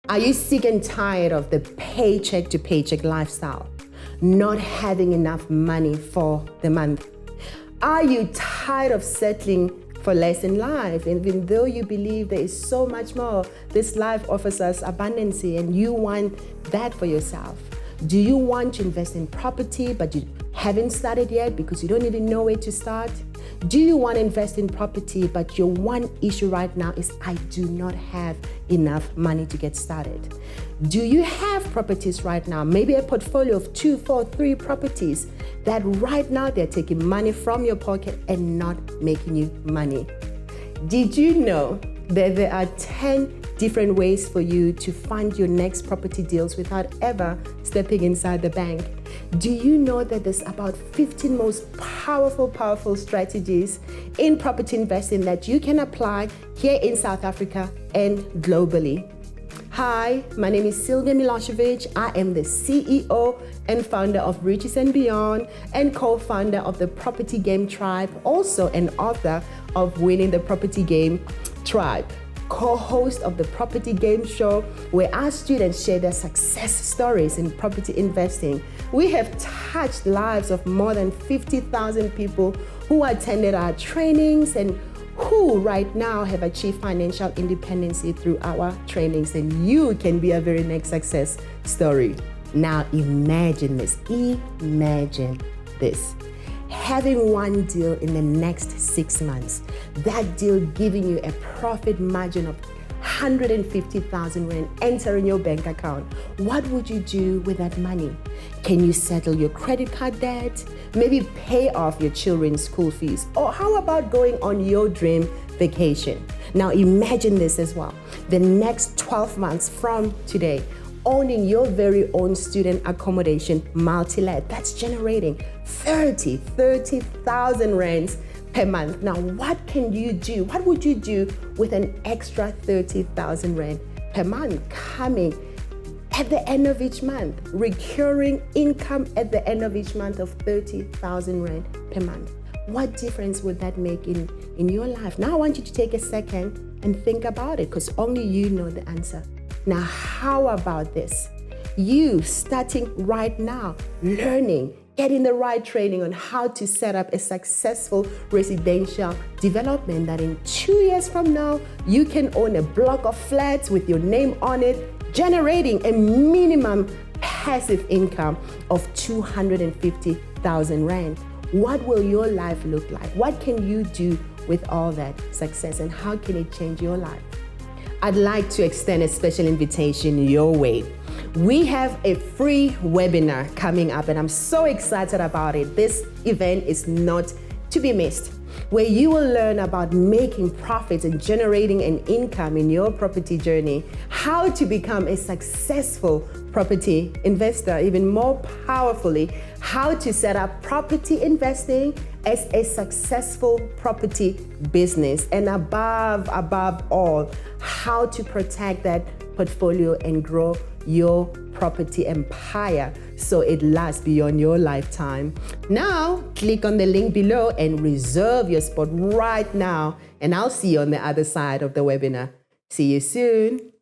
Are you sick and tired of the paycheck to paycheck lifestyle? Not having enough money for the month? Are you tired of settling for less in life? And even though you believe there is so much more, this life offers us abundance and you want that for yourself. Do you want to invest in property but you haven't started yet because you don't even know where to start? Do you want to invest in property but your one issue right now is I do not have enough money to get started? Do you have properties right now, maybe a portfolio of 2, 4, 3 properties that right now they're taking money from your pocket and not making you money? Did you know that there are 10 different ways for you to fund your next property deals without ever stepping inside the bank? Do you know that there's about 15 most powerful strategies in property investing that you can apply here in South Africa and globally? Hi, my name is Sylvia Milosevic. I am the CEO and founder of Riches and Beyond and co-founder of the Property Game Tribe, also an author of Winning the Property Game Tribe, co-host of the Property Game Show, where our students share their success stories in property investing. We have touched lives of more than 50,000 people who attended our trainings and who right now have achieved financial independence through our trainings, and you can be a very next success story. Now imagine this, having one deal in the next 6 months, that deal giving you a profit margin of 150,000 Rand entering your bank account. What would you do with that money? Can you settle your credit card debt? Maybe pay off your children's school fees? Or how about going on your dream vacation? Now imagine this as well. The next 12 months from today, owning your very own student accommodation multi-let, that's generating 30,000 Rands per month. Now, what can you do? What would you do with an extra 30,000 Rand per month coming at the end of each month? Recurring income at the end of each month of 30,000 Rand per month. What difference would that make in your life? Now, I want you to take a second and think about it because only you know the answer. Now, how about this? You starting right now, learning, getting the right training on how to set up a successful residential development that in 2 years from now, you can own a block of flats with your name on it, generating a minimum passive income of 250,000 Rand. What will your life look like? What can you do with all that success and how can it change your life? I'd like to extend a special invitation your way. We have a free webinar coming up and I'm so excited about it. This event is not to be missed, where you will learn about making profits and generating an income in your property journey, how to become a successful property investor, even more powerfully, how to set up property investing as a successful property business, and above all, how to protect that portfolio and grow your property empire so it lasts beyond your lifetime. Now, click on the link below and reserve your spot right now, and I'll see you on the other side of the webinar. See you soon.